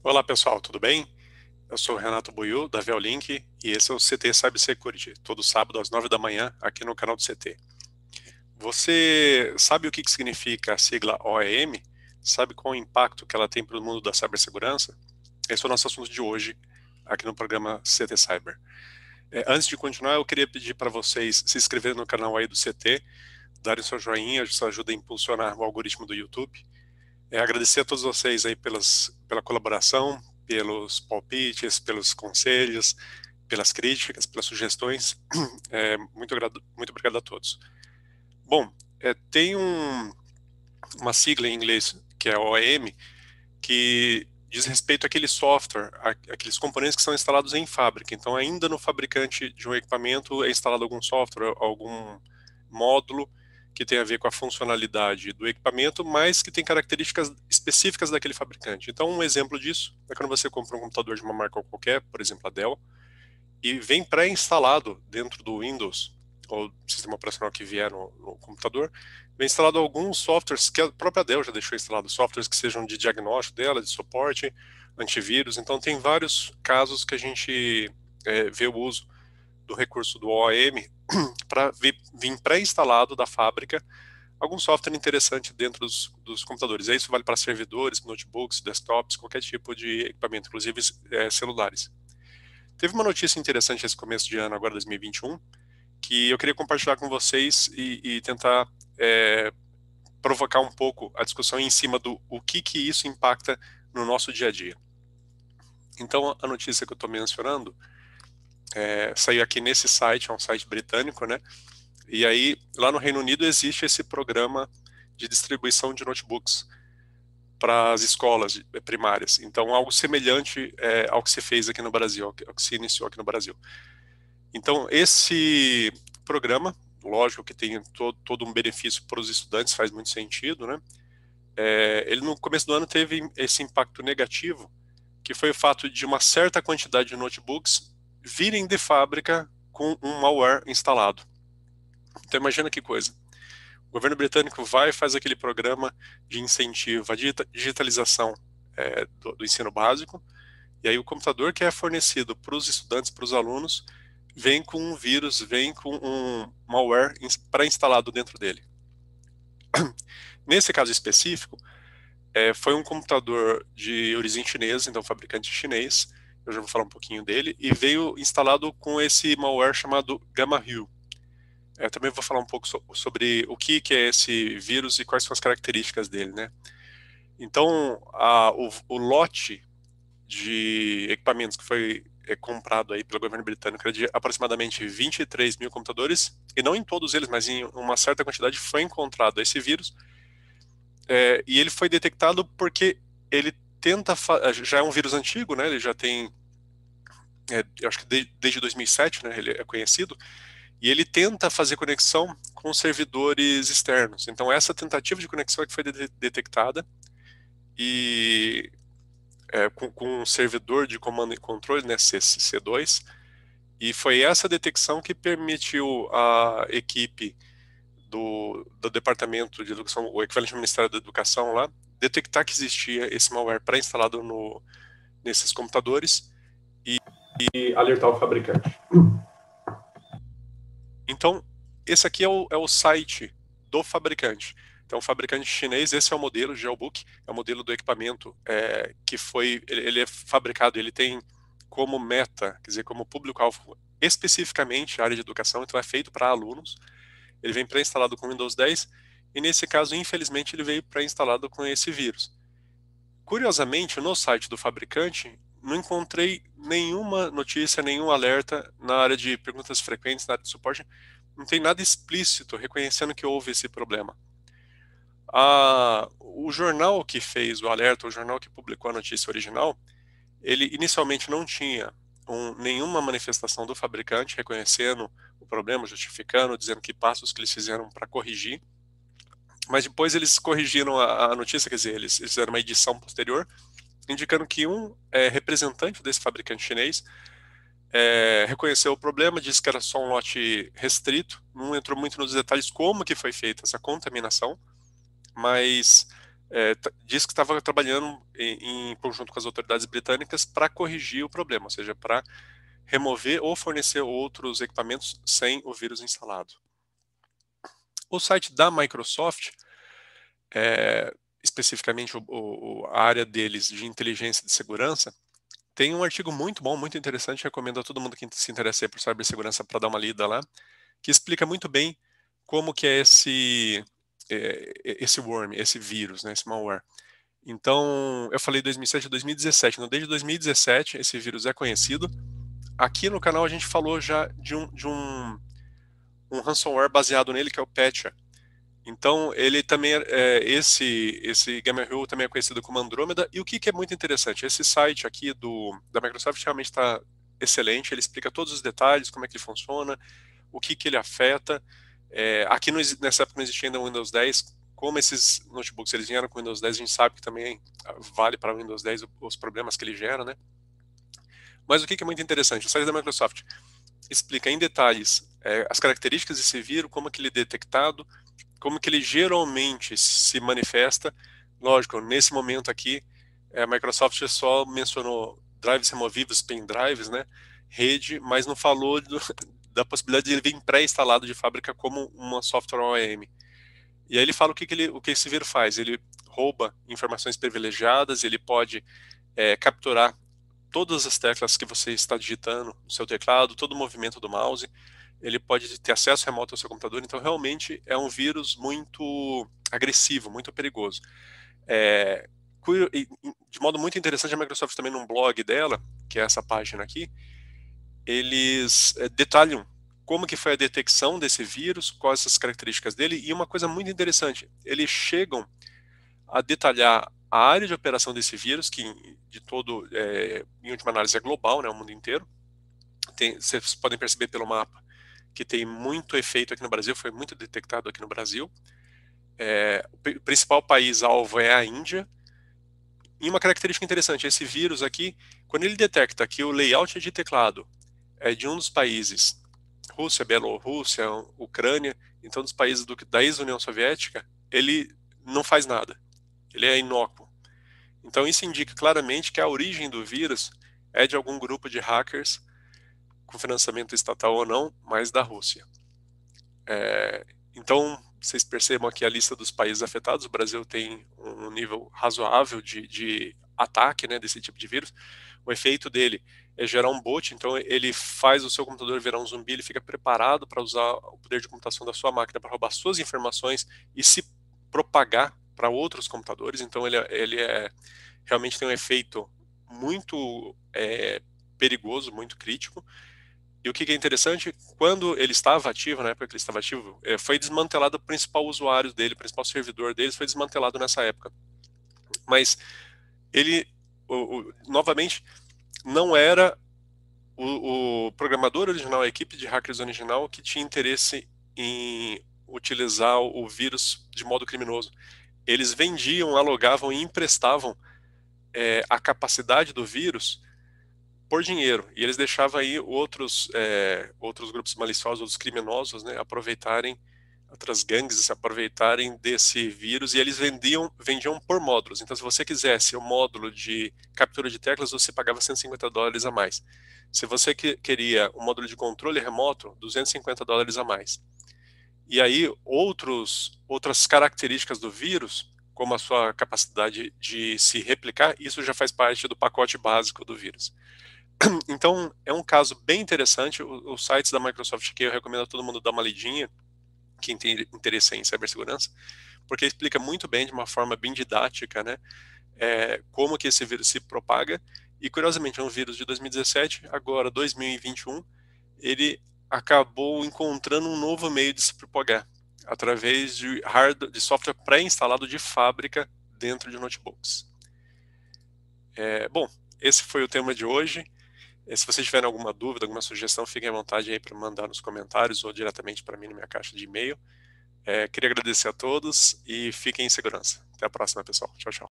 Olá pessoal, tudo bem? Eu sou o Renato Buiu, da Veolink, e esse é o CT Cybersecurity, todo sábado às 9 da manhã, aqui no canal do CT. Você sabe o que significa a sigla OEM? Sabe qual o impacto que ela tem para o mundo da cibersegurança? Esse é o nosso assunto de hoje, aqui no programa CT Cyber. Antes de continuar, eu queria pedir para vocês se inscreverem no canal aí do CT, darem seu joinha, isso ajuda a impulsionar o algoritmo do YouTube. Agradecer a todos vocês aí pela colaboração, pelos palpites, pelos conselhos, pelas críticas, pelas sugestões. Muito obrigado a todos. Bom, tem uma sigla em inglês que é OEM, que diz respeito àquele software, aqueles componentes que são instalados em fábrica. Então, ainda no fabricante de um equipamento é instalado algum software, algum módulo que tem a ver com a funcionalidade do equipamento, mas que tem características específicas daquele fabricante. Então, um exemplo disso é quando você compra um computador de uma marca qualquer, por exemplo, a Dell, e vem pré-instalado dentro do Windows, ou sistema operacional que vier no computador, vem instalado alguns softwares que a própria Dell já deixou instalado, softwares que sejam de diagnóstico dela, de suporte, antivírus. Então, tem vários casos que a gente vê o uso do recurso do OEM para vir pré-instalado da fábrica algum software interessante dentro dos computadores. Isso vale para servidores, notebooks, desktops, qualquer tipo de equipamento, inclusive celulares. Teve uma notícia interessante esse começo de ano, agora 2021, que eu queria compartilhar com vocês e tentar provocar um pouco a discussão em cima do o que isso impacta no nosso dia a dia. Então, a notícia que eu estou mencionando saiu aqui nesse site, é um site britânico, né? E aí, lá no Reino Unido, existe esse programa de distribuição de notebooks para as escolas primárias. Então, algo semelhante ao que se fez aqui no Brasil, ao que se iniciou aqui no Brasil. Então, esse programa, lógico que tem todo um benefício para os estudantes, faz muito sentido, né? Ele no começo do ano teve esse impacto negativo, que foi o fato de uma certa quantidade de notebooks virem de fábrica com um malware instalado. Então imagina que coisa. O governo britânico vai e faz aquele programa de incentivo à digitalização do ensino básico, e aí o computador que é fornecido para os estudantes, para os alunos, vem com um vírus, vem com um malware pré-instalado dentro dele. Nesse caso específico, foi um computador de origem chinesa, então fabricante chinês, eu já vou falar um pouquinho dele, e veio instalado com esse malware chamado Gamma-Hue. Também vou falar um pouco sobre o que é esse vírus e quais são as características dele, né? Então, o lote de equipamentos que foi comprado aí pelo governo britânico era de aproximadamente 23 mil computadores, e não em todos eles, mas em uma certa quantidade foi encontrado esse vírus, e ele foi detectado porque ele já é um vírus antigo, né? Ele já tem, eu acho que desde 2007, né? Ele é conhecido, e ele tenta fazer conexão com servidores externos. Então, essa tentativa de conexão é que foi detectada, e com um servidor de comando e controle, né, C2, e foi essa detecção que permitiu a equipe do Departamento de Educação, o equivalente ao Ministério da Educação lá, detectar que existia esse malware pré-instalado nesses computadores e alertar o fabricante. Então, esse aqui é o site do fabricante. Então, o fabricante chinês, esse é o modelo Geobook, é o modelo do equipamento que ele é fabricado, ele tem como meta, quer dizer, como público-alvo, especificamente a área de educação, então é feito para alunos. Ele vem pré-instalado com Windows 10, e nesse caso, infelizmente, ele veio pré-instalado com esse vírus. Curiosamente, no site do fabricante, não encontrei nenhuma notícia, nenhum alerta na área de perguntas frequentes, na área de suporte. Não tem nada explícito reconhecendo que houve esse problema. O jornal que fez o alerta, o jornal que publicou a notícia original, ele inicialmente não tinha nenhuma manifestação do fabricante reconhecendo o problema, justificando, dizendo que passos que eles fizeram para corrigir. Mas depois eles corrigiram a notícia, quer dizer, eles fizeram uma edição posterior, indicando que um representante desse fabricante chinês reconheceu o problema, disse que era só um lote restrito, não entrou muito nos detalhes como que foi feita essa contaminação, mas disse que estava trabalhando em conjunto com as autoridades britânicas para corrigir o problema, ou seja, para remover ou fornecer outros equipamentos sem o vírus instalado. O site da Microsoft, especificamente a área deles de inteligência de segurança, tem um artigo muito bom, muito interessante, recomendo a todo mundo que se interessa por cibersegurança para dar uma lida lá, que explica muito bem como que é esse worm, esse vírus, né, esse malware. Então, eu falei 2007 a 2017, então desde 2017 esse vírus é conhecido. Aqui no canal a gente falou já de um ransomware baseado nele, que é o Petya. Então, ele também esse Gamerhill também é conhecido como Andromeda. E o que é muito interessante, esse site aqui da Microsoft realmente está excelente, ele explica todos os detalhes, como é que ele funciona, o que ele afeta. Aqui nessa época não existia ainda o Windows 10, como esses notebooks eles vieram com o Windows 10, a gente sabe que também vale para o Windows 10 os problemas que ele gera, né? Mas o que é muito interessante, o site da Microsoft explica em detalhes as características desse vírus, como que ele é detectado, como que ele geralmente se manifesta. Lógico, nesse momento aqui, a Microsoft só mencionou drives removíveis, pendrives, né, rede, mas não falou da possibilidade de ele vir pré-instalado de fábrica como uma software OEM. E aí ele fala o que esse vírus faz. Ele rouba informações privilegiadas, ele pode capturar todas as teclas que você está digitando no seu teclado, todo o movimento do mouse, ele pode ter acesso remoto ao seu computador, então realmente é um vírus muito agressivo, muito perigoso. De modo muito interessante, a Microsoft também num blog dela, que é essa página aqui, eles detalham como que foi a detecção desse vírus, quais as características dele, e uma coisa muito interessante, eles chegam a detalhar a área de operação desse vírus, que em última análise é global, né, o mundo inteiro. Vocês podem perceber pelo mapa que tem muito efeito aqui no Brasil, foi muito detectado aqui no Brasil. O principal país alvo é a Índia. E uma característica interessante, esse vírus aqui, quando ele detecta que o layout de teclado é de um dos países, Rússia, Bielorrússia, Ucrânia, então dos países da ex-União Soviética, ele não faz nada, ele é inócuo. Então isso indica claramente que a origem do vírus é de algum grupo de hackers, com financiamento estatal ou não, mas da Rússia. Então, vocês percebam aqui a lista dos países afetados. O Brasil tem um nível razoável de ataque, né, desse tipo de vírus. O efeito dele é gerar um bot, então ele faz o seu computador virar um zumbi, ele fica preparado para usar o poder de computação da sua máquina para roubar suas informações e se propagar para outros computadores. Então ele realmente tem um efeito muito perigoso, muito crítico. E o que é interessante, quando ele estava ativo, na época que ele estava ativo, foi desmantelado o principal usuário dele, o principal servidor deles foi desmantelado nessa época. Mas ele, novamente, não era o programador original, a equipe de hackers original, que tinha interesse em utilizar o vírus de modo criminoso. Eles vendiam, alugavam e emprestavam a capacidade do vírus por dinheiro, e eles deixavam aí outros grupos maliciosos, outros criminosos, né, aproveitarem, outras gangues se aproveitarem desse vírus, e eles vendiam por módulos. Então, se você quisesse o módulo de captura de teclas, você pagava $150 a mais. Se você queria o módulo de controle remoto, $250 a mais. E aí, outras características do vírus, como a sua capacidade de se replicar, isso já faz parte do pacote básico do vírus. Então, é um caso bem interessante. Os sites da Microsoft que eu recomendo a todo mundo dar uma lidinha, quem tem interesse em cibersegurança, porque explica muito bem, de uma forma bem didática, né, como que esse vírus se propaga. E, curiosamente, é um vírus de 2017, agora 2021, ele acabou encontrando um novo meio de se propagar, através de software pré-instalado de fábrica dentro de notebooks. Bom, esse foi o tema de hoje. Se vocês tiverem alguma dúvida, alguma sugestão, fiquem à vontade aí para mandar nos comentários ou diretamente para mim na minha caixa de e-mail. Queria agradecer a todos e fiquem em segurança. Até a próxima, pessoal. Tchau, tchau.